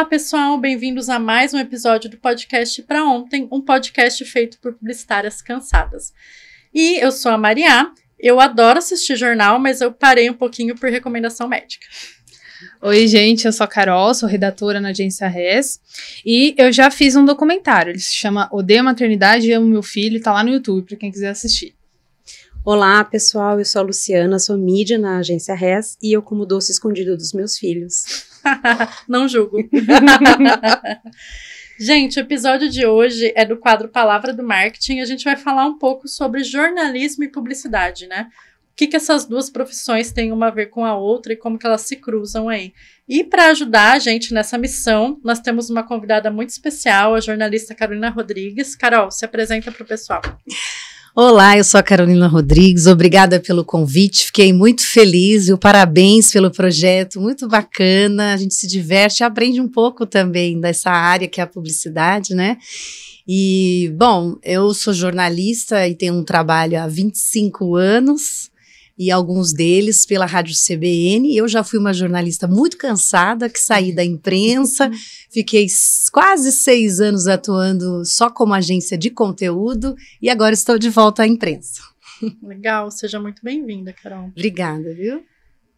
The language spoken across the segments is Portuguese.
Olá, pessoal, bem-vindos a mais um episódio do podcast Pra Ontem, um podcast feito por publicitárias cansadas. E eu sou a Mariá, eu adoro assistir jornal, mas eu parei um pouquinho por recomendação médica. Oi, gente, eu sou a Carol, sou redatora na Agência Res e eu já fiz um documentário, ele se chama Odeio a Maternidade e Amo Meu Filho, tá lá no YouTube pra quem quiser assistir. Olá, pessoal, eu sou a Luciana, sou mídia na Agência Res e eu como doce escondido dos meus filhos. Não julgo. Gente, o episódio de hoje é do quadro Palavra do Marketing e a gente vai falar um pouco sobre jornalismo e publicidade, né? O que essas duas profissões têm uma a ver com a outra e como que elas se cruzam aí. E para ajudar a gente nessa missão, nós temos uma convidada muito especial, a jornalista Carolina Rodrigues. Carol, se apresenta para o pessoal. Olá, eu sou a Carolina Rodrigues, obrigada pelo convite, fiquei muito feliz e parabéns pelo projeto, muito bacana, a gente se diverte, aprende um pouco também dessa área que é a publicidade, né? E, bom, eu sou jornalista e tenho um trabalho há 25 anos, e alguns deles pela Rádio CBN. Eu já fui uma jornalista muito cansada, que saí da imprensa, fiquei quase 6 anos atuando só como agência de conteúdo e agora estou de volta à imprensa. Legal, seja muito bem-vinda, Carol. Obrigada, viu?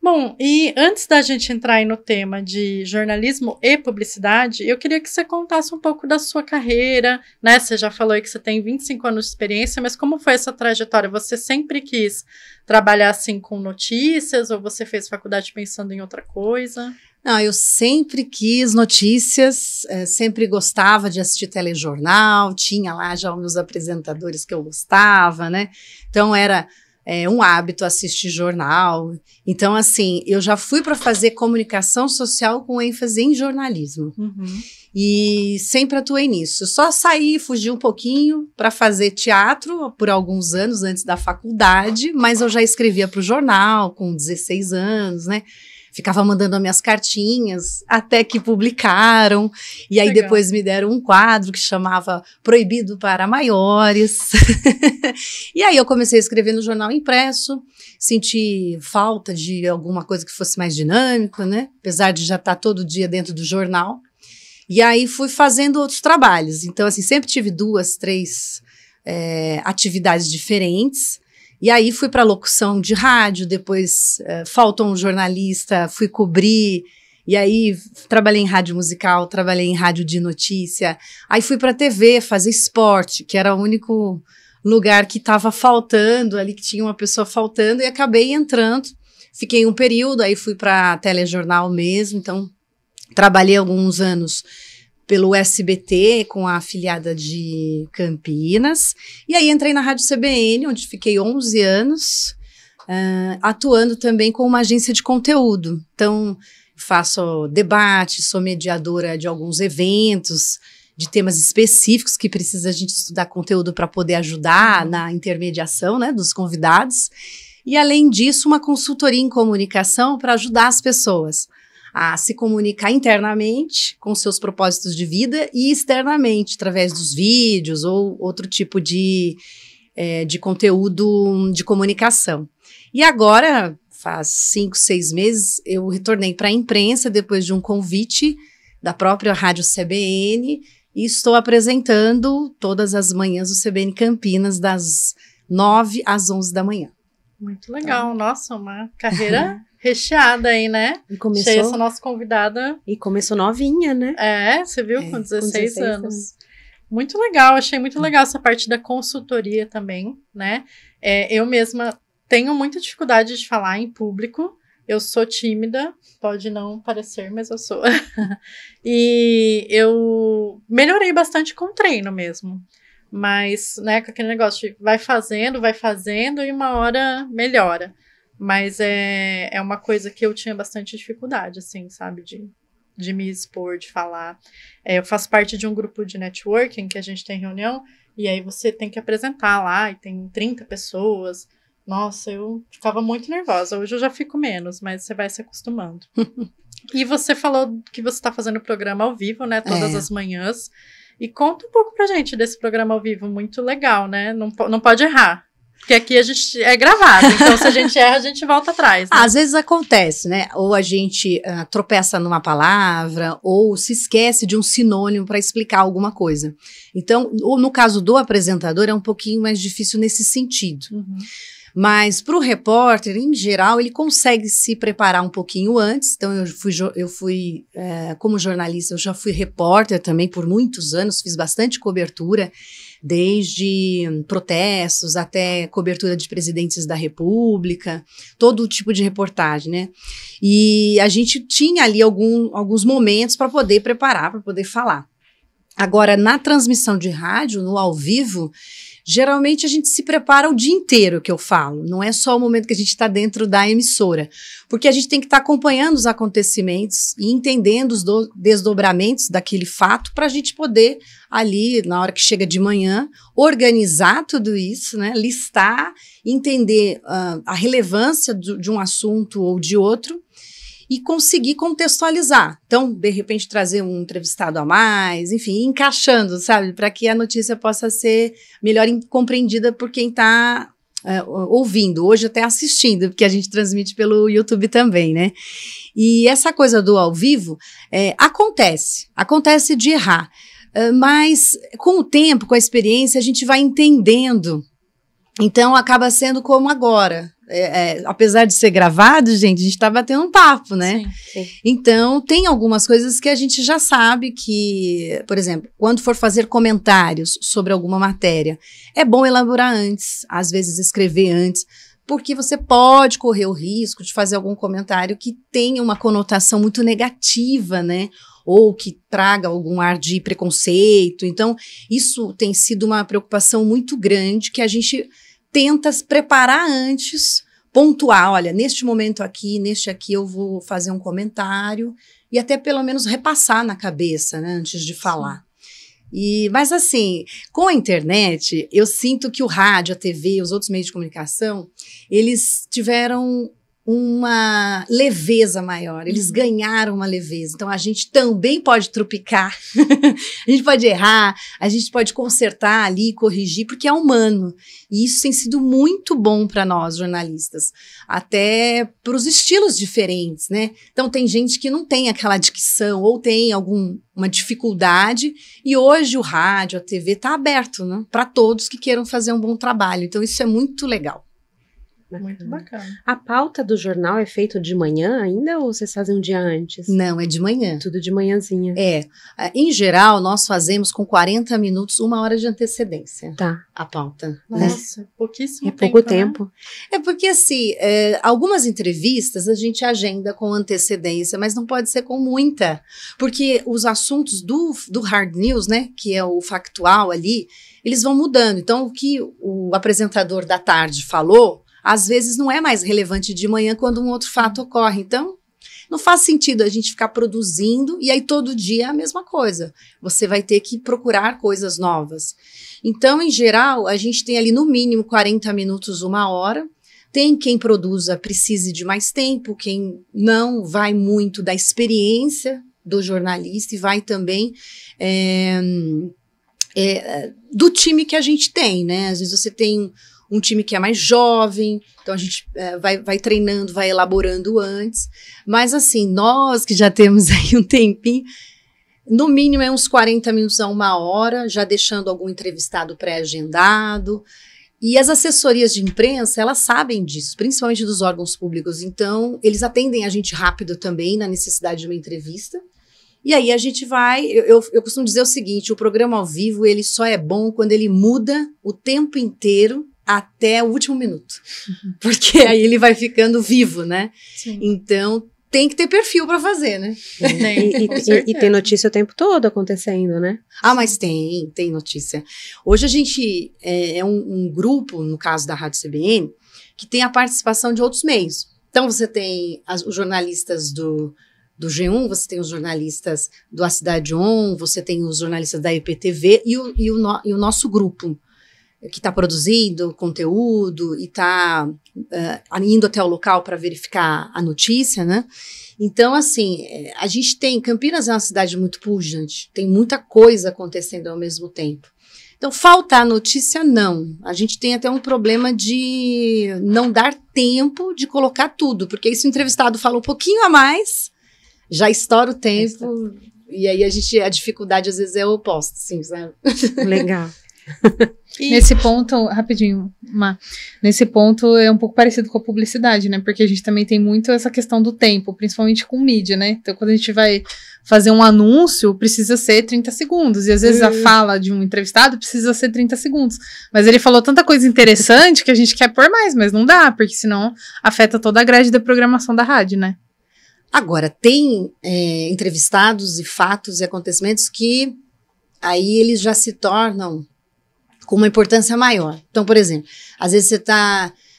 Bom, e antes da gente entrar aí no tema de jornalismo e publicidade, eu queria que você contasse um pouco da sua carreira, né? Você já falou aí que você tem 25 anos de experiência, mas como foi essa trajetória? Você sempre quis trabalhar assim com notícias ou você fez faculdade pensando em outra coisa? Não, eu sempre quis notícias, sempre gostava de assistir telejornal, tinha lá já os meus apresentadores que eu gostava, né? Então era um hábito assistir jornal. Então, assim, eu já fui para fazer comunicação social com ênfase em jornalismo. Uhum. E sempre atuei nisso. Só saí, fugi um pouquinho para fazer teatro por alguns anos antes da faculdade, mas eu já escrevia para o jornal com 16 anos, né? Ficava mandando as minhas cartinhas, até que publicaram, e aí Legal. Depois me deram um quadro que chamava Proibido para Maiores. E aí eu comecei a escrever no jornal impresso, senti falta de alguma coisa que fosse mais dinâmico, né? Apesar de já estar todo dia dentro do jornal. E aí fui fazendo outros trabalhos. Então, assim, sempre tive 2, 3 atividades diferentes. E aí fui para locução de rádio, depois faltou um jornalista, fui cobrir, e aí trabalhei em rádio musical, trabalhei em rádio de notícia, aí fui para TV fazer esporte, que era o único lugar que estava faltando, ali que tinha uma pessoa faltando, e acabei entrando, fiquei um período, aí fui para telejornal mesmo, então trabalhei alguns anos pelo SBT, com a afiliada de Campinas, e aí entrei na Rádio CBN, onde fiquei 11 anos, atuando também com uma agência de conteúdo. Então, faço debate, sou mediadora de alguns eventos, de temas específicos que precisa a gente estudar conteúdo para poder ajudar na intermediação, né, dos convidados, e além disso, uma consultoria em comunicação para ajudar as pessoas a se comunicar internamente com seus propósitos de vida e externamente, através dos vídeos ou outro tipo de conteúdo de comunicação. E agora, faz 5, 6 meses, eu retornei para a imprensa depois de um convite da própria Rádio CBN e estou apresentando todas as manhãs o CBN Campinas, das 9 às 11 da manhã. Muito legal, nossa, uma carreira recheada aí, né? E começou, Cheia essa nossa convidada. E começou novinha, né? Você viu? Com 16 anos. Muito legal, achei muito legal essa parte da consultoria também, né? Eu mesma tenho muita dificuldade de falar em público. Eu sou tímida, pode não parecer, mas eu sou. E eu melhorei bastante com treino mesmo. Mas, né, com aquele negócio de vai fazendo e uma hora melhora. Mas é uma coisa que eu tinha bastante dificuldade, assim, sabe, de me expor, de falar. Eu faço parte de um grupo de networking que a gente tem reunião, e aí você tem que apresentar lá, e tem 30 pessoas. Nossa, eu ficava muito nervosa. Hoje eu já fico menos, mas você vai se acostumando. E você falou que você está fazendo o programa ao vivo, né, todas as manhãs. E conta um pouco pra gente desse programa ao vivo, muito legal, né? Não pode errar. Porque aqui a gente é gravado, então se a gente erra, a gente volta atrás. Né? Às vezes acontece, né? Ou a gente tropeça numa palavra, ou se esquece de um sinônimo para explicar alguma coisa. Então, no caso do apresentador, é um pouquinho mais difícil nesse sentido. Uhum. Mas para o repórter, em geral, ele consegue se preparar um pouquinho antes. Então, eu fui como jornalista, eu já fui repórter também por muitos anos, fiz bastante cobertura, desde protestos até cobertura de presidentes da República, todo tipo de reportagem, né? E a gente tinha ali alguns momentos para poder preparar, para poder falar. Agora, na transmissão de rádio, no ao vivo, geralmente a gente se prepara o dia inteiro, que eu falo. Não é só o momento que a gente está dentro da emissora. Porque a gente tem que estar acompanhando os acontecimentos e entendendo os desdobramentos daquele fato para a gente poder, ali, na hora que chega de manhã, organizar tudo isso, né? Listar, entender a relevância de um assunto ou de outro e conseguir contextualizar. Então, de repente, trazer um entrevistado a mais, enfim, encaixando, sabe? Para que a notícia possa ser melhor compreendida por quem está ouvindo, hoje até assistindo, porque a gente transmite pelo YouTube também, né? E essa coisa do ao vivo acontece de errar, mas com o tempo, com a experiência, a gente vai entendendo. Então, acaba sendo como agora. Apesar de ser gravado, gente, a gente tá batendo um papo, né? Sim. Então, tem algumas coisas que a gente já sabe que, por exemplo, quando for fazer comentários sobre alguma matéria, é bom elaborar antes, às vezes escrever antes, porque você pode correr o risco de fazer algum comentário que tenha uma conotação muito negativa, né? Ou que traga algum ar de preconceito. Então, isso tem sido uma preocupação muito grande que a gente tenta se preparar antes, pontuar, olha, neste momento aqui, neste aqui eu vou fazer um comentário e até pelo menos repassar na cabeça, né, antes de falar. Mas assim, com a internet, eu sinto que o rádio, a TV, os outros meios de comunicação, eles tiveram uma leveza maior, eles ganharam uma leveza, então a gente também pode trupicar, a gente pode errar, a gente pode consertar ali, corrigir, porque é humano, e isso tem sido muito bom para nós jornalistas, até para os estilos diferentes, né? Então tem gente que não tem aquela dicção, ou tem uma dificuldade, e hoje o rádio, a TV está aberto, né? Para todos que queiram fazer um bom trabalho, então isso é muito legal. Muito bacana. A pauta do jornal é feita de manhã ainda ou vocês fazem um dia antes? Não, é de manhã. Tudo de manhãzinha. Em geral, nós fazemos com 40 minutos, 1 hora de antecedência. Tá. A pauta. Nossa, pouquíssimo tempo. É pouco tempo. Né? É porque, assim, algumas entrevistas a gente agenda com antecedência, mas não pode ser com muita. Porque os assuntos do hard news, né, que é o factual ali, eles vão mudando. Então, o que o apresentador da tarde falou, às vezes não é mais relevante de manhã quando um outro fato ocorre. Então, não faz sentido a gente ficar produzindo e aí todo dia é a mesma coisa. Você vai ter que procurar coisas novas. Então, em geral, a gente tem ali no mínimo 40 minutos, 1 hora. Tem quem produza, precise de mais tempo, quem não vai muito da experiência do jornalista e vai também do time que a gente tem, né? Às vezes você tem um time que é mais jovem, então a gente vai treinando, vai elaborando antes, mas assim, nós que já temos aí um tempinho, no mínimo é uns 40 minutos a 1 hora, já deixando algum entrevistado pré-agendado, e as assessorias de imprensa, elas sabem disso, principalmente dos órgãos públicos, então eles atendem a gente rápido também na necessidade de uma entrevista, e aí a gente vai, eu costumo dizer o seguinte, o programa ao vivo, ele só é bom quando ele muda o tempo inteiro, até o último minuto, porque aí ele vai ficando vivo, né? Sim. Então, tem que ter perfil para fazer, né? E tem notícia o tempo todo acontecendo, né? Ah, mas tem notícia. Hoje a gente é um grupo, no caso da Rádio CBN, que tem a participação de outros meios. Então, você tem os jornalistas do G1, você tem os jornalistas do A Cidade On, você tem os jornalistas da IPTV e o nosso grupo, que está produzindo conteúdo e está indo até o local para verificar a notícia, né? Então, assim, a gente tem... Campinas é uma cidade muito pujante, tem muita coisa acontecendo ao mesmo tempo. Então, faltar notícia, não. A gente tem até um problema de não dar tempo de colocar tudo, porque aí se o entrevistado fala um pouquinho a mais, já estoura o tempo, e aí a dificuldade às vezes é o oposto, assim, sabe? Legal. Nesse ponto, rapidinho, nesse ponto é um pouco parecido com a publicidade, né? Porque a gente também tem muito essa questão do tempo, principalmente com mídia, né? Então, quando a gente vai fazer um anúncio, precisa ser 30 segundos. E às vezes a fala de um entrevistado precisa ser 30 segundos. Mas ele falou tanta coisa interessante que a gente quer pôr mais, mas não dá, porque senão afeta toda a grade da programação da rádio, né? Agora, tem entrevistados e fatos e acontecimentos que aí eles já se tornam com uma importância maior. Então, por exemplo, às vezes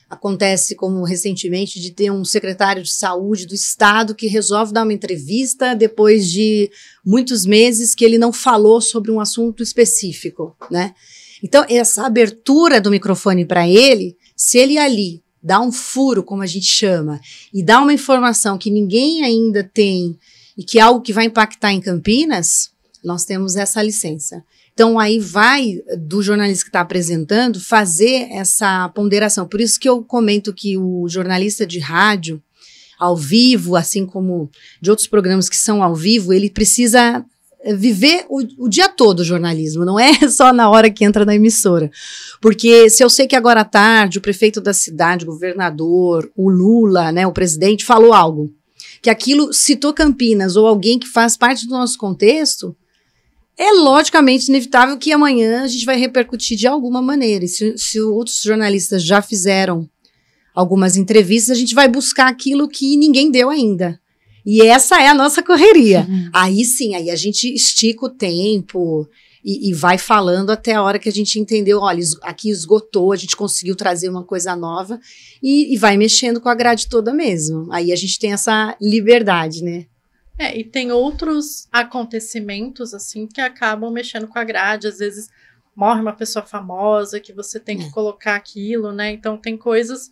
acontece como recentemente de ter um secretário de saúde do estado que resolve dar uma entrevista depois de muitos meses que ele não falou sobre um assunto específico, né? Então, essa abertura do microfone para ele, se ele ali dá um furo, como a gente chama, e dá uma informação que ninguém ainda tem e que é algo que vai impactar em Campinas, nós temos essa licença. Então, aí vai do jornalista que está apresentando fazer essa ponderação. Por isso que eu comento que o jornalista de rádio, ao vivo, assim como de outros programas que são ao vivo, ele precisa viver o dia todo o jornalismo, não é só na hora que entra na emissora. Porque se eu sei que agora à tarde o prefeito da cidade, o governador, o Lula, né, o presidente, falou algo, que aquilo citou Campinas ou alguém que faz parte do nosso contexto, é logicamente inevitável que amanhã a gente vai repercutir de alguma maneira. E se outros jornalistas já fizeram algumas entrevistas, a gente vai buscar aquilo que ninguém deu ainda. E essa é a nossa correria. Aí sim, aí a gente estica o tempo e vai falando até a hora que a gente entendeu, olha, aqui esgotou, a gente conseguiu trazer uma coisa nova e vai mexendo com a grade toda mesmo. Aí a gente tem essa liberdade, né? E tem outros acontecimentos, assim, que acabam mexendo com a grade. Às vezes morre uma pessoa famosa que você tem que colocar aquilo, né? Então tem coisas,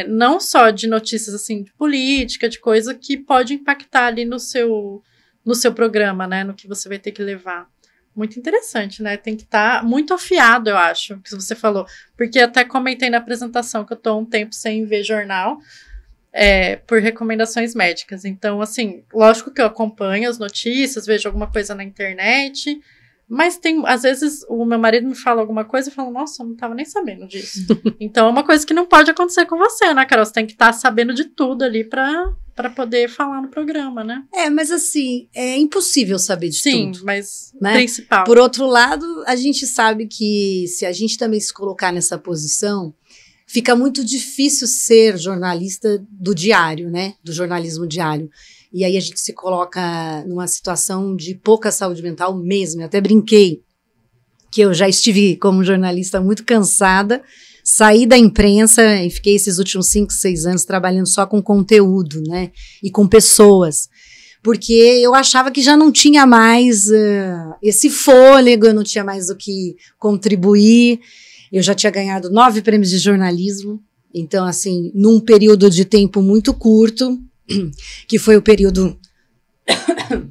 não só de notícias, assim, de política, de coisa que pode impactar ali no seu programa, né? No que você vai ter que levar. Muito interessante, né? Tem que estar muito afiado, eu acho, que você falou. Porque até comentei na apresentação que eu tô um tempo sem ver jornal, por recomendações médicas. Então, assim, lógico que eu acompanho as notícias, vejo alguma coisa na internet, mas às vezes o meu marido me fala alguma coisa e eu falo, nossa, eu não estava nem sabendo disso. Então, é uma coisa que não pode acontecer com você, né, Carol? Você tem que estar sabendo de tudo ali para poder falar no programa, né? Mas assim, é impossível saber de tudo. Sim, mas né? Principal. Por outro lado, a gente sabe que se a gente também se colocar nessa posição, fica muito difícil ser jornalista do diário, né? Do jornalismo diário. E aí a gente se coloca numa situação de pouca saúde mental mesmo. Eu até brinquei que eu já estive como jornalista muito cansada, saí da imprensa e fiquei esses últimos 5, 6 anos trabalhando só com conteúdo, né? E com pessoas. Porque eu achava que já não tinha mais esse fôlego, eu não tinha mais o que contribuir. Eu já tinha ganhado 9 prêmios de jornalismo, então, assim, num período de tempo muito curto, que foi o período...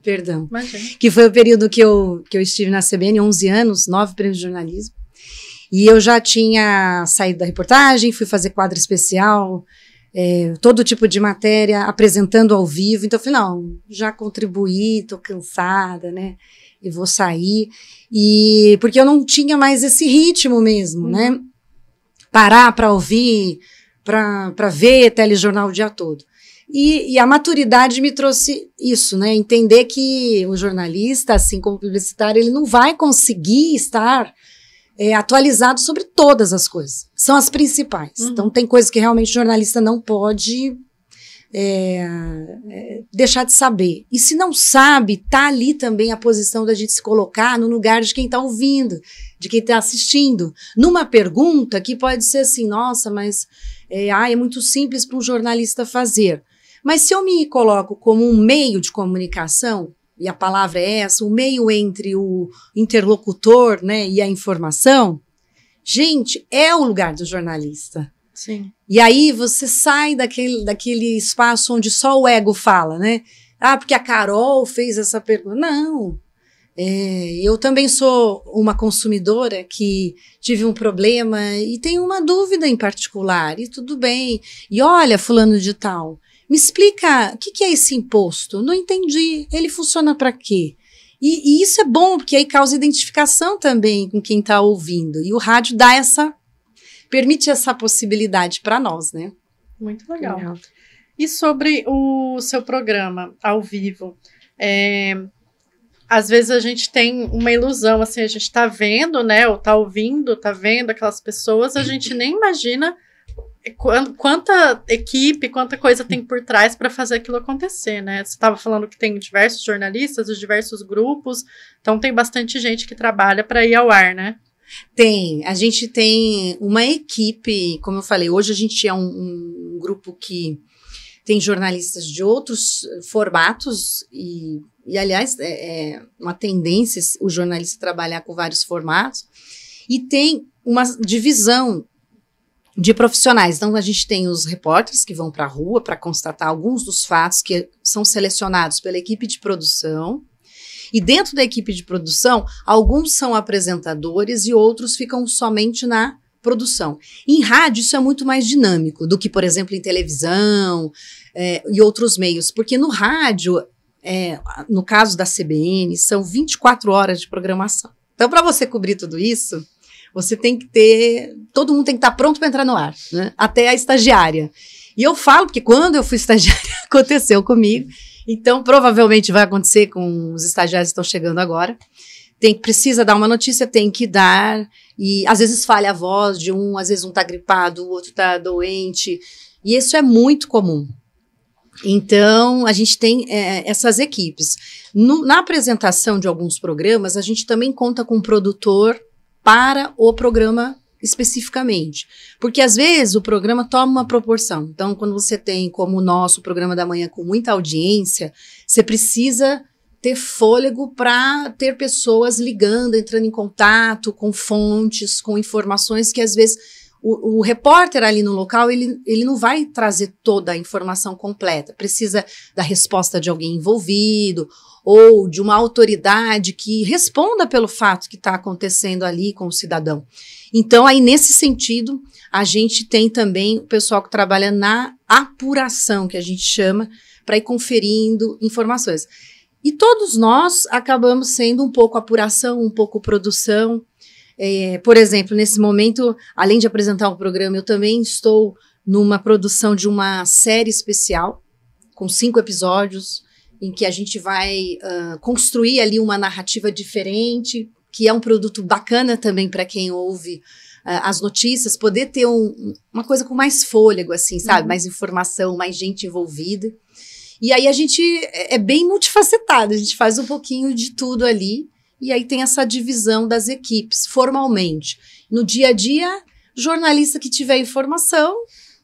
Perdão. Imagina. Que foi o período que eu estive na CBN, 11 anos, 9 prêmios de jornalismo. E eu já tinha saído da reportagem, fui fazer quadro especial, todo tipo de matéria, apresentando ao vivo. Então, eu falei, não, já contribuí, tô cansada, né? E vou sair, porque eu não tinha mais esse ritmo mesmo, né? Parar para ouvir, para ver telejornal o dia todo. E a maturidade me trouxe isso, né? Entender que o jornalista, assim como o publicitário, ele não vai conseguir estar atualizado sobre todas as coisas. São as principais. Então, tem coisas que realmente o jornalista não pode deixar de saber. E se não sabe, tá ali também a posição da gente se colocar no lugar de quem está ouvindo, de quem está assistindo. Numa pergunta que pode ser assim, nossa, mas é muito simples para um jornalista fazer. Mas se eu me coloco como um meio de comunicação, e a palavra é essa, o meio entre o interlocutor, né, e a informação, gente, é o lugar do jornalista. Sim. E aí você sai daquele espaço onde só o ego fala, né? Porque a Carol fez essa pergunta. Não. Eu também sou uma consumidora que tive um problema e tenho uma dúvida em particular, e tudo bem. E olha, fulano de tal, me explica o que é esse imposto? Não entendi, ele funciona para quê? E isso é bom, porque aí causa identificação também com quem está ouvindo. E o rádio permite essa possibilidade para nós, né? Muito legal. E sobre o seu programa ao vivo, às vezes a gente tem uma ilusão, assim, a gente está vendo, né, ou está ouvindo, está vendo aquelas pessoas, a gente nem imagina quanta equipe, quanta coisa tem por trás para fazer aquilo acontecer, né? Você estava falando que tem diversos jornalistas, os diversos grupos, então tem bastante gente que trabalha para ir ao ar, né? A gente tem uma equipe, como eu falei, hoje a gente é um grupo que tem jornalistas de outros formatos e aliás, é uma tendência o jornalista trabalhar com vários formatos, e tem uma divisão de profissionais. Então, a gente tem os repórteres que vão para a rua para constatar alguns dos fatos que são selecionados pela equipe de produção, e dentro da equipe de produção, alguns são apresentadores e outros ficam somente na produção. Em rádio, isso é muito mais dinâmico do que, por exemplo, em televisão e outros meios, porque no rádio, no caso da CBN, são 24 horas de programação. Então, para você cobrir tudo isso, você tem que todo mundo tem que estar pronto para entrar no ar, né? Até a estagiária. E eu falo, porque quando eu fui estagiária, aconteceu comigo, então provavelmente vai acontecer com os estagiários que estão chegando agora. Precisa dar uma notícia, tem que dar, e às vezes falha a voz de um, às vezes um está gripado, o outro está doente, e isso é muito comum. Então, a gente tem essas equipes. Na apresentação de alguns programas, a gente também conta com um produtor para o programa especificamente. Porque, às vezes, o programa toma uma proporção. Então, quando você tem, como o nosso programa da manhã, com muita audiência, você precisa ter fôlego para ter pessoas ligando, entrando em contato com fontes, com informações que, às vezes, o repórter ali no local, ele não vai trazer toda a informação completa. Precisa da resposta de alguém envolvido ou de uma autoridade que responda pelo fato que está acontecendo ali com o cidadão. Então, aí, nesse sentido, a gente tem também o pessoal que trabalha na apuração, que a gente chama, para ir conferindo informações. E todos nós acabamos sendo um pouco apuração, um pouco produção. Por exemplo, nesse momento, além de apresentar o programa, eu também estou numa produção de uma série especial, com 5 episódios, em que a gente vai construir ali uma narrativa diferente, que é um produto bacana também para quem ouve as notícias, poder ter uma coisa com mais fôlego, assim, sabe? Mais informação, mais gente envolvida. E aí a gente é bem multifacetado, a gente faz um pouquinho de tudo ali, e aí tem essa divisão das equipes, formalmente. No dia a dia, jornalista que tiver informação,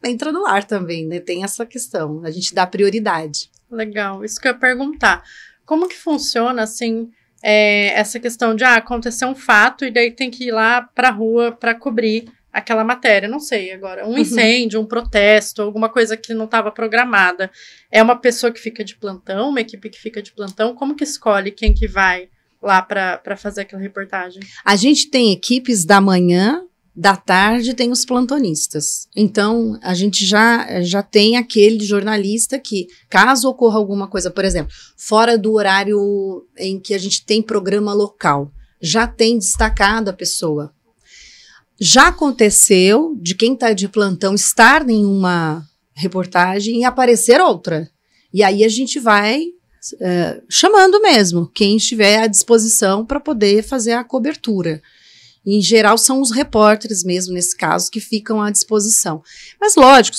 entra no ar também, né? Tem essa questão, a gente dá prioridade. Legal, isso que eu ia perguntar. Como que funciona, assim, essa questão de acontecer um fato e daí tem que ir lá para a rua para cobrir aquela matéria? Não sei agora, um incêndio, um protesto, alguma coisa que não estava programada. É uma pessoa que fica de plantão, uma equipe que fica de plantão? Como que escolhe quem que vai lá para fazer aquela reportagem? A gente tem equipes da manhã, da tarde, tem os plantonistas. Então, a gente já tem aquele jornalista que, caso ocorra alguma coisa, por exemplo, fora do horário em que a gente tem programa local, já tem destacado a pessoa. Já aconteceu de quem está de plantão estar em uma reportagem e aparecer outra. E aí a gente vai chamando mesmo quem estiver à disposição para poder fazer a cobertura. Em geral, são os repórteres mesmo, nesse caso, que ficam à disposição. Mas, lógico,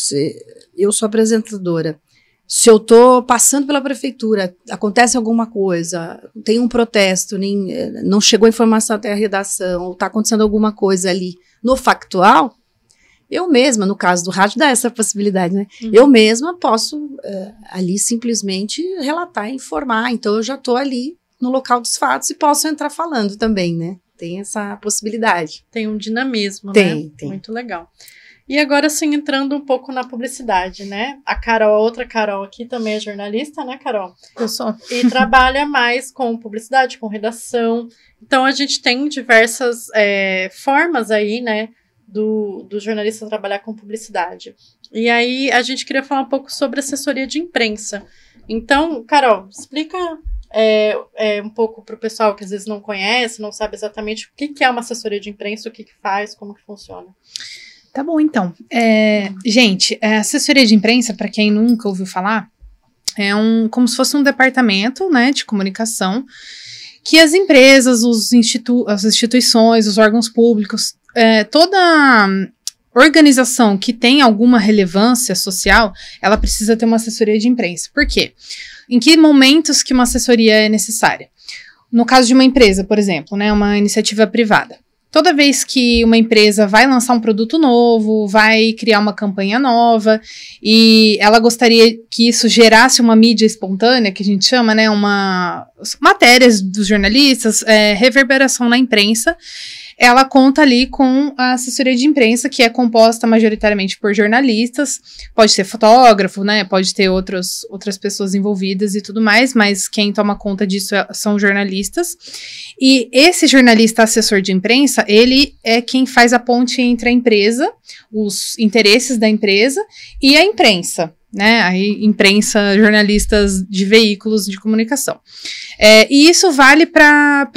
eu sou apresentadora. Se eu estou passando pela prefeitura, acontece alguma coisa, tem um protesto, não chegou a informação até a redação, ou está acontecendo alguma coisa ali no factual, eu mesma, no caso do rádio, dá essa possibilidade, né? Eu mesma posso ali simplesmente relatar e informar. Então, eu já estou ali no local dos fatos e posso entrar falando também, né? Tem essa possibilidade. Tem um dinamismo, né? Tem. Muito legal. E agora sim, entrando um pouco na publicidade, né? A Carol, a outra Carol aqui também é jornalista, né, Carol? Eu sou. E trabalha mais com publicidade, com redação. Então, a gente tem diversas formas aí, né, do jornalista trabalhar com publicidade. E aí, a gente queria falar um pouco sobre assessoria de imprensa. Então, Carol, explica um pouco para o pessoal que às vezes não conhece, não sabe exatamente o que é uma assessoria de imprensa, o que faz, como que funciona. Tá bom, então. Gente, a assessoria de imprensa, para quem nunca ouviu falar, é como se fosse um departamento, né, de comunicação que as empresas, as instituições, os órgãos públicos, toda organização que tem alguma relevância social, ela precisa ter uma assessoria de imprensa. Por quê? Em que momentos que uma assessoria é necessária? No caso de uma empresa, por exemplo, né, uma iniciativa privada. Toda vez que uma empresa vai lançar um produto novo, vai criar uma campanha nova, e ela gostaria que isso gerasse uma mídia espontânea, que a gente chama, né, matérias dos jornalistas, reverberação na imprensa, ela conta ali com a assessoria de imprensa, que é composta majoritariamente por jornalistas, pode ter fotógrafo, né, pode ter outras pessoas envolvidas e tudo mais, mas quem toma conta disso são jornalistas. E esse jornalista assessor de imprensa, ele é quem faz a ponte entre a empresa, os interesses da empresa e a imprensa, né, aí imprensa, jornalistas de veículos de comunicação. E isso vale para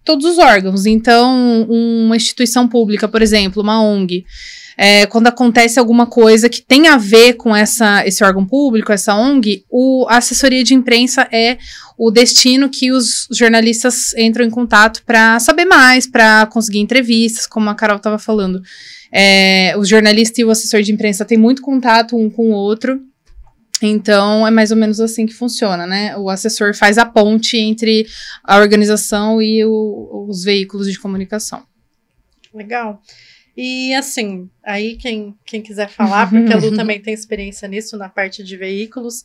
todos os órgãos. Então, uma instituição pública, por exemplo, uma ONG, quando acontece alguma coisa que tem a ver com esse órgão público, essa ONG, a assessoria de imprensa é o destino que os jornalistas entram em contato para saber mais, para conseguir entrevistas, como a Carol estava falando. O jornalista e o assessor de imprensa têm muito contato um com o outro. Então, é mais ou menos assim que funciona, né? O assessor faz a ponte entre a organização e os veículos de comunicação. Legal. E, assim, aí quem quiser falar, porque a Lu também tem experiência nisso, na parte de veículos,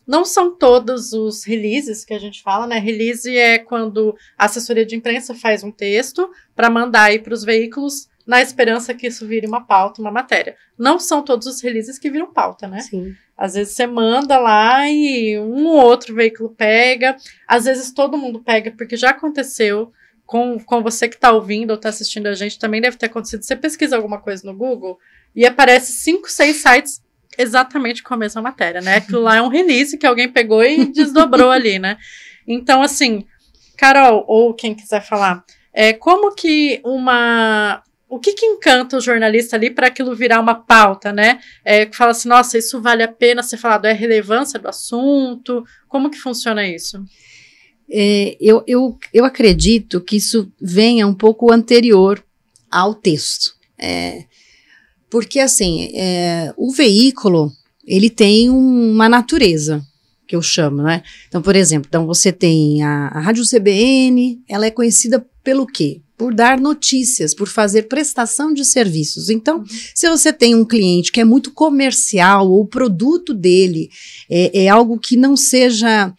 não são todos os releases que a gente fala, né? Release é quando a assessoria de imprensa faz um texto para mandar aí para os veículos, na esperança que isso vire uma pauta, uma matéria. Não são todos os releases que viram pauta, né? Sim. Às vezes você manda lá e um ou outro veículo pega. Às vezes todo mundo pega, porque já aconteceu com você que está ouvindo ou está assistindo a gente, também deve ter acontecido. Você pesquisa alguma coisa no Google e aparece 5, 6 sites exatamente com a mesma matéria, né? Aquilo lá é um release que alguém pegou e desdobrou ali, né? Então, assim, Carol, ou quem quiser falar, como que o que encanta o jornalista ali para aquilo virar uma pauta, né? Que fala assim, nossa, isso vale a pena ser falado, é a relevância do assunto? Como que funciona isso? Eu acredito que isso venha um pouco anterior ao texto. Porque, assim, o veículo, ele tem uma natureza, que eu chamo, né? Então, por exemplo, você tem a Rádio CBN, ela é conhecida pelo quê? Por dar notícias, por fazer prestação de serviços. Então, se você tem um cliente que é muito comercial, ou o produto dele é algo que não seja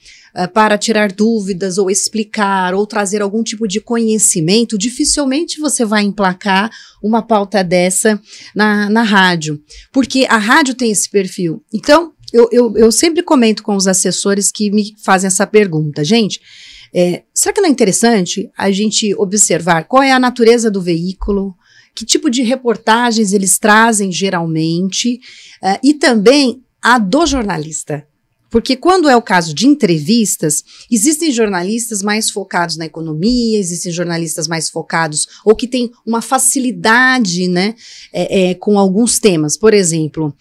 para tirar dúvidas, ou explicar, ou trazer algum tipo de conhecimento, dificilmente você vai emplacar uma pauta dessa na rádio, porque a rádio tem esse perfil. Então, eu sempre comento com os assessores que me fazem essa pergunta, gente, será que não é interessante a gente observar qual é a natureza do veículo, que tipo de reportagens eles trazem geralmente, e também a do jornalista? Porque quando é o caso de entrevistas, existem jornalistas mais focados na economia, existem jornalistas mais focados, ou que têm uma facilidade, né, com alguns temas. Por exemplo,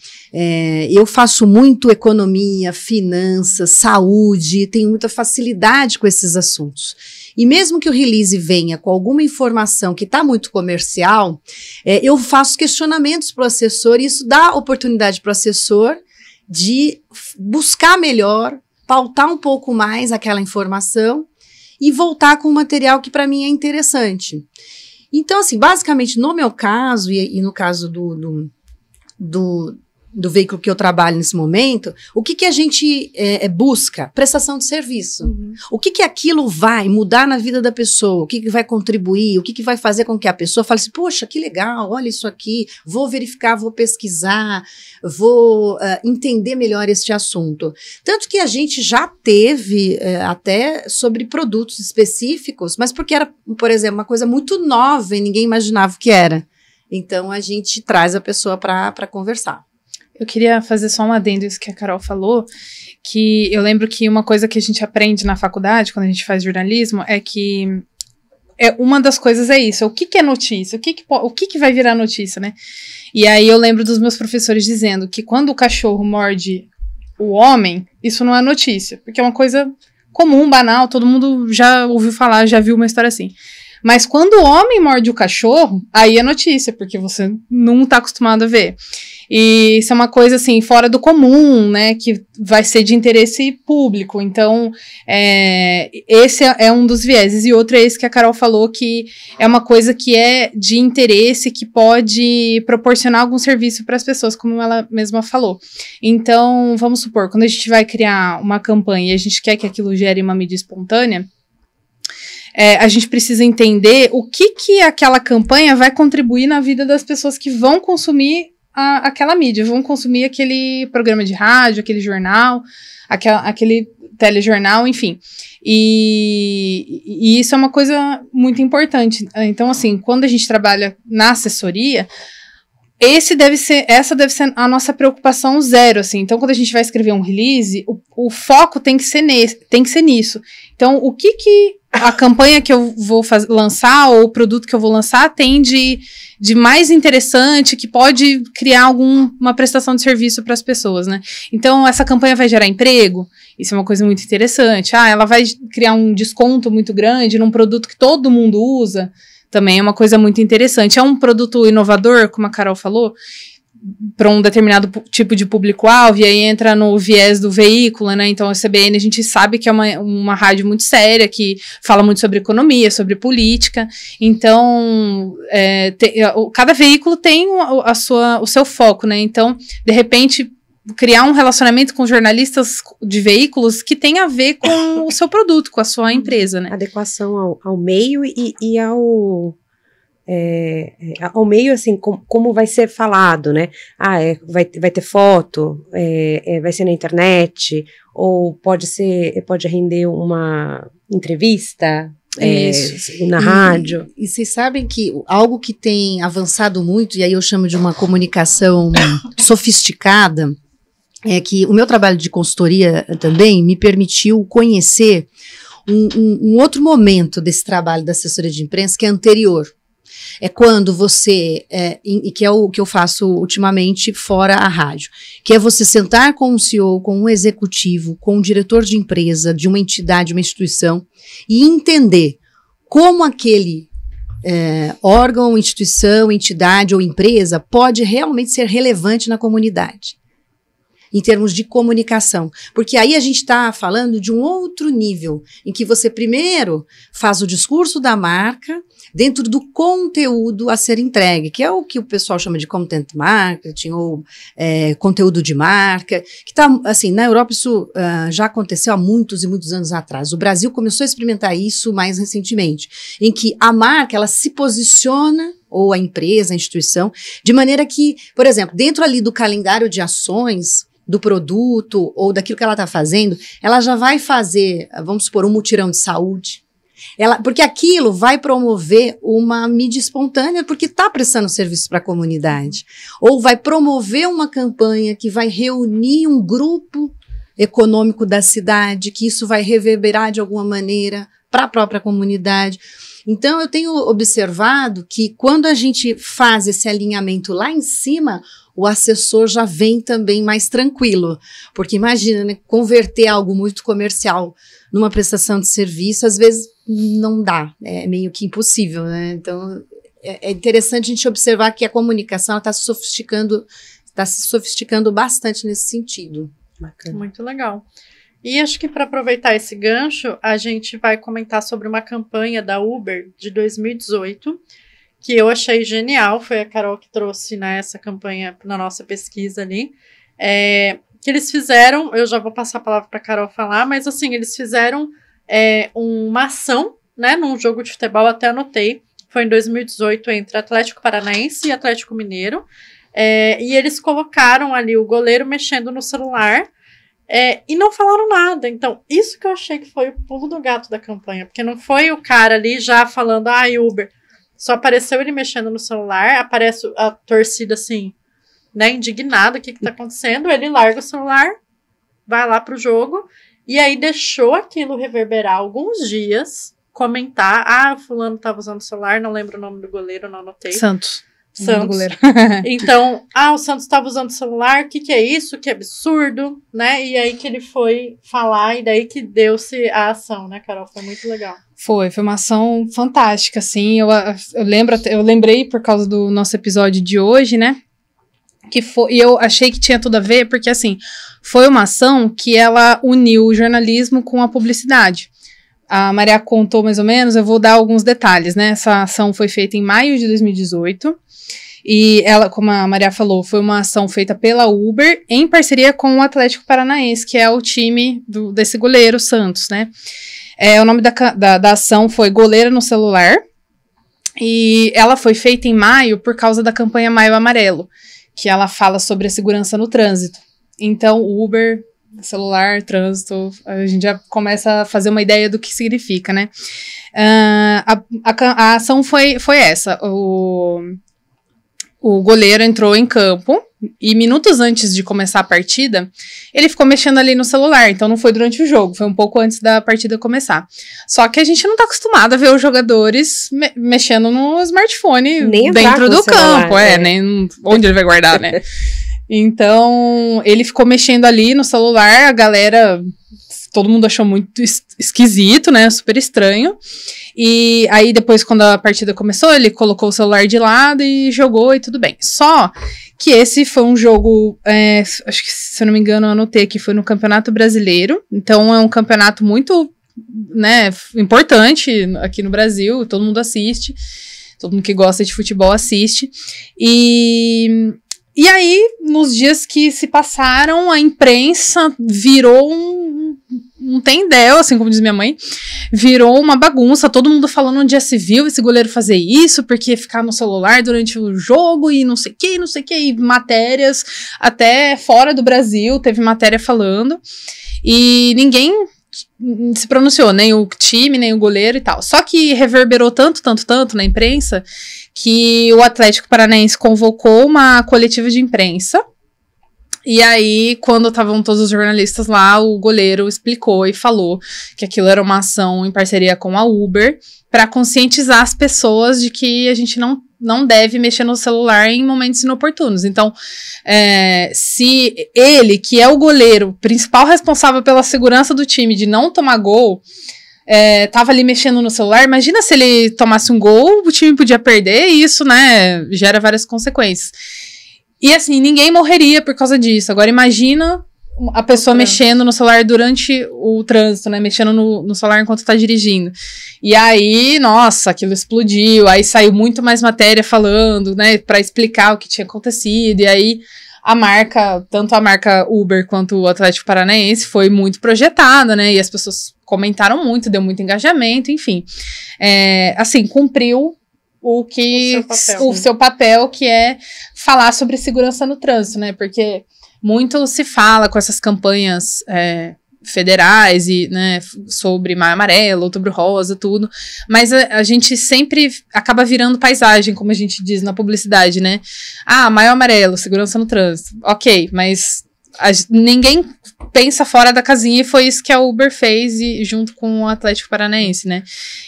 eu faço muito economia, finanças, saúde, tenho muita facilidade com esses assuntos. E mesmo que o release venha com alguma informação que está muito comercial, eu faço questionamentos para o assessor, e isso dá oportunidade para o assessor de buscar melhor, pautar um pouco mais aquela informação e voltar com um material que para mim é interessante. Então, assim, basicamente, no meu caso e no caso do veículo que eu trabalho nesse momento, o que a gente busca? Prestação de serviço. O que aquilo vai mudar na vida da pessoa? O que vai contribuir? O que vai fazer com que a pessoa fale assim, poxa, que legal, olha isso aqui, vou verificar, vou pesquisar, vou entender melhor este assunto. Tanto que a gente já teve até sobre produtos específicos, mas porque era, por exemplo, uma coisa muito nova e ninguém imaginava o que era. Então, a gente traz a pessoa para conversar. Eu queria fazer só um adendo isso que a Carol falou, que eu lembro que uma coisa que a gente aprende na faculdade, quando a gente faz jornalismo, é que uma das coisas é isso, o que é notícia, o que vai virar notícia, né? E aí eu lembro dos meus professores dizendo que quando o cachorro morde o homem, isso não é notícia, porque é uma coisa comum, banal, todo mundo já ouviu falar, já viu uma história assim. Mas quando o homem morde o cachorro, aí é notícia, porque você não tá acostumado a ver. E isso é uma coisa, assim, fora do comum, né, que vai ser de interesse público. Então, esse é um dos vieses. E outro é esse que a Carol falou, que é uma coisa que é de interesse, que pode proporcionar algum serviço para as pessoas, como ela mesma falou. Então, vamos supor, quando a gente vai criar uma campanha e a gente quer que aquilo gere uma mídia espontânea, a gente precisa entender o que aquela campanha vai contribuir na vida das pessoas que vão consumir aquela mídia, vão consumir aquele programa de rádio, aquele jornal, aquele telejornal, enfim. E isso é uma coisa muito importante. Então, assim, quando a gente trabalha na assessoria, essa deve ser a nossa preocupação zero, assim. Então, quando a gente vai escrever um release, o foco tem que ser nisso. Então, o que a campanha que eu vou lançar, ou o produto que eu vou lançar, tem de mais interessante, que pode criar uma prestação de serviço para as pessoas, né? Então, essa campanha vai gerar emprego? Isso é uma coisa muito interessante. Ela vai criar um desconto muito grande num produto que todo mundo usa? Também é uma coisa muito interessante. É um produto inovador, como a Carol falou, para um determinado tipo de público-alvo, e aí entra no viés do veículo, né? Então, a CBN, a gente sabe que é uma rádio muito séria, que fala muito sobre economia, sobre política. Então, cada veículo tem o seu foco, né? Então, de repente, criar um relacionamento com jornalistas de veículos que tem a ver com o seu produto, com a sua empresa, né? Adequação ao meio e ao meio, assim, como vai ser falado, né? Vai ter foto, vai ser na internet, ou pode render uma entrevista na rádio. E vocês sabem que algo que tem avançado muito, e aí eu chamo de uma comunicação sofisticada, é que o meu trabalho de consultoria também me permitiu conhecer um outro momento desse trabalho da assessoria de imprensa que é anterior. É quando você, que é o que eu faço ultimamente fora a rádio, que é você sentar com um CEO, com um executivo, com um diretor de empresa, de uma entidade, uma instituição, e entender como aquele órgão, instituição, entidade ou empresa pode realmente ser relevante na comunidade, em termos de comunicação. Porque aí a gente está falando de um outro nível, em que você primeiro faz o discurso da marca dentro do conteúdo a ser entregue, que é o que o pessoal chama de content marketing, ou conteúdo de marca, que está, assim, na Europa isso já aconteceu há muitos e muitos anos atrás. O Brasil começou a experimentar isso mais recentemente, em que a marca, ela se posiciona, ou a empresa, a instituição, de maneira que, por exemplo, dentro ali do calendário de ações do produto ou daquilo que ela está fazendo, ela já vai fazer, vamos supor, um mutirão de saúde. Porque aquilo vai promover uma mídia espontânea, porque está prestando serviço para a comunidade. Ou vai promover uma campanha que vai reunir um grupo econômico da cidade, que isso vai reverberar de alguma maneira para a própria comunidade. Então, eu tenho observado que quando a gente faz esse alinhamento lá em cima, o assessor já vem também mais tranquilo. Porque imagina, né, converter algo muito comercial numa prestação de serviço, às vezes não dá, é meio que impossível, né? Então, é interessante a gente observar que a comunicação está se sofisticando bastante nesse sentido. Bacana. Muito legal. E acho que para aproveitar esse gancho, a gente vai comentar sobre uma campanha da Uber de 2018, que eu achei genial, foi a Carol que trouxe nessa campanha, na nossa pesquisa ali, que eles fizeram, eu já vou passar a palavra para a Carol falar, mas assim, eles fizeram uma ação, né, num jogo de futebol, até anotei, foi em 2018 entre Atlético Paranaense e Atlético Mineiro, e eles colocaram ali o goleiro mexendo no celular, e não falaram nada. Então, isso que eu achei que foi o pulo do gato da campanha, porque não foi o cara ali já falando, Uber, só apareceu ele mexendo no celular, aparece a torcida assim, né, indignada, o que tá acontecendo, ele larga o celular, vai lá pro jogo, e aí deixou aquilo reverberar alguns dias, comentar, fulano tava usando o celular, não lembro o nome do goleiro, não anotei. Santos. Então, o Santos estava usando o celular, o que é isso? Que absurdo, né? E aí que ele foi falar, e daí que deu-se a ação, né, Carol? Foi muito legal. Foi uma ação fantástica, assim, eu lembrei por causa do nosso episódio de hoje, né, e eu achei que tinha tudo a ver, porque, assim, foi uma ação que ela uniu o jornalismo com a publicidade. A Maria contou mais ou menos, eu vou dar alguns detalhes, né, essa ação foi feita em maio de 2018, e ela, como a Maria falou, foi uma ação feita pela Uber, em parceria com o Atlético Paranaense, que é o time desse goleiro Santos, né. O nome da ação foi Goleira no Celular, e ela foi feita em maio por causa da campanha Maio Amarelo, que ela fala sobre a segurança no trânsito. Então, Uber, celular, trânsito, a gente já começa a fazer uma ideia do que significa, né? A ação foi essa, o goleiro entrou em campo, e minutos antes de começar a partida, ele ficou mexendo ali no celular, então não foi durante o jogo, foi um pouco antes da partida começar. Só que a gente não tá acostumado a ver os jogadores mexendo no smartphone nem dentro do campo, nem onde ele vai guardar, né? Então, ele ficou mexendo ali no celular, a galera, todo mundo achou muito esquisito, né, super estranho. E aí depois, quando a partida começou, ele colocou o celular de lado e jogou e tudo bem. Só que esse foi um jogo, acho que, se eu não me engano, eu anotei que foi no Campeonato Brasileiro. Então é um campeonato muito, né, importante aqui no Brasil, todo mundo assiste, todo mundo que gosta de futebol assiste. E aí, nos dias que se passaram, a imprensa virou um tendel, assim como diz minha mãe, virou uma bagunça, todo mundo falando onde já se viu esse goleiro fazer isso, porque ficar no celular durante o jogo e não sei o que, e matérias até fora do Brasil, teve matéria falando, e ninguém se pronunciou, nem o time, nem o goleiro e tal. Só que reverberou tanto na imprensa, que o Atlético Paranaense convocou uma coletiva de imprensa. E aí, quando estavam todos os jornalistas lá, o goleiro explicou e falou que aquilo era uma ação em parceria com a Uber para conscientizar as pessoas de que a gente não deve mexer no celular em momentos inoportunos. Então, se ele, que é o goleiro principal responsável pela segurança do time de não tomar gol, tava ali mexendo no celular, imagina se ele tomasse um gol, o time podia perder, e isso, né, gera várias consequências. E assim, ninguém morreria por causa disso. Agora imagina a pessoa mexendo no celular durante o trânsito, né, mexendo no celular enquanto tá dirigindo. E aí, nossa, aquilo explodiu, aí saiu muito mais matéria falando, né, pra explicar o que tinha acontecido, e aí tanto a marca Uber quanto o Atlético Paranaense foi muito projetada, né, e as pessoas comentaram muito, deu muito engajamento, enfim. Assim, cumpriu o seu papel, que é falar sobre segurança no trânsito, né, porque muito se fala com essas campanhas federais e, né, sobre Maio Amarelo, Outubro Rosa, tudo, mas a gente sempre acaba virando paisagem, como a gente diz na publicidade, né? Maio Amarelo, segurança no trânsito, ok, mas ninguém pensa fora da casinha, e foi isso que a Uber fez, junto com o Atlético Paranaense, né?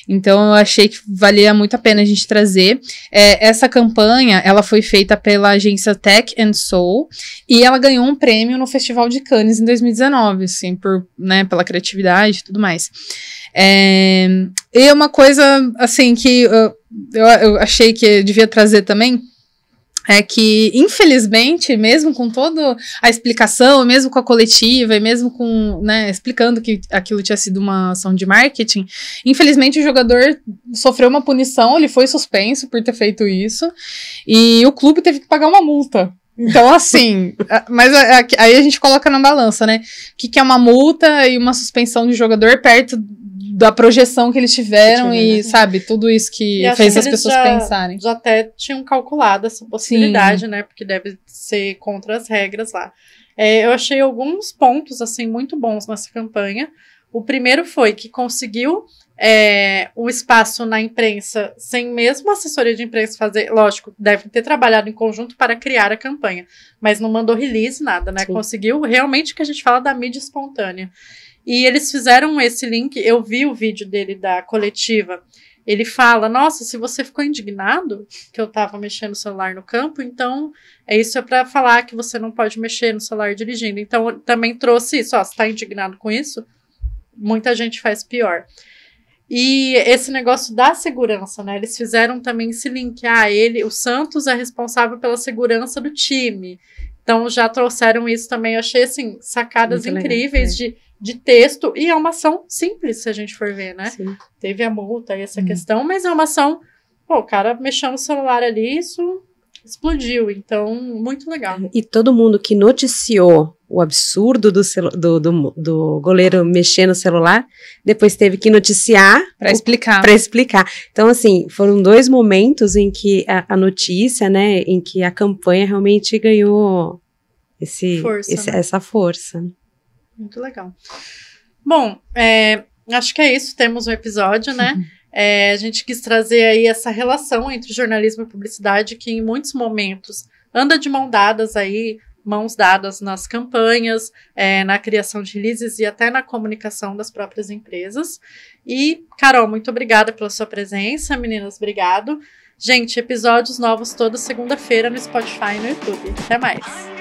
Então eu achei que valia muito a pena a gente trazer. Essa campanha, ela foi feita pela agência Tech & Soul, e ela ganhou um prêmio no Festival de Cannes em 2019, assim, pela criatividade e tudo mais. E uma coisa, assim, que eu achei que eu devia trazer também, é que, infelizmente, mesmo com toda a explicação, mesmo com a coletiva, e mesmo com, né, explicando que aquilo tinha sido uma ação de marketing, infelizmente o jogador sofreu uma punição, ele foi suspenso por ter feito isso, e o clube teve que pagar uma multa. Então, assim, mas aí a gente coloca na balança, né? O que é uma multa e uma suspensão de jogador perto da projeção que eles tiveram e, sabe, tudo isso que fez as pessoas pensarem. Já até tinham calculado essa possibilidade, sim, né? Porque deve ser contra as regras lá. Eu achei alguns pontos, assim, muito bons nessa campanha. O primeiro foi que conseguiu um espaço na imprensa, sem mesmo a assessoria de imprensa fazer, lógico, deve ter trabalhado em conjunto para criar a campanha, mas não mandou release, nada, né? Sim. Conseguiu realmente o que a gente fala da mídia espontânea. E eles fizeram esse link, eu vi o vídeo dele da coletiva, ele fala, nossa, se você ficou indignado que eu tava mexendo no celular no campo, então isso é pra falar que você não pode mexer no celular dirigindo. Então eu também trouxe isso, ó, você tá indignado com isso? Muita gente faz pior. E esse negócio da segurança, né, eles fizeram também esse link, o Santos é responsável pela segurança do time. Então já trouxeram isso também, eu achei assim, sacadas muito incríveis legal, de texto, e é uma ação simples, se a gente for ver, né? Sim. Teve a multa e essa questão, mas é uma ação, o cara mexeu no celular ali, isso explodiu, então, muito legal. E todo mundo que noticiou o absurdo do goleiro mexer no celular, depois teve que noticiar para explicar. Então, assim, foram 2 momentos em que a notícia, né, em que a campanha realmente ganhou essa força. Muito legal. Bom, acho que é isso, temos um episódio, né? A gente quis trazer aí essa relação entre jornalismo e publicidade, que em muitos momentos anda de mãos dadas nas campanhas, na criação de releases e até na comunicação das próprias empresas. E, Carol, muito obrigada pela sua presença. Meninas, obrigado. Gente, episódios novos toda segunda-feira no Spotify e no YouTube. Até mais!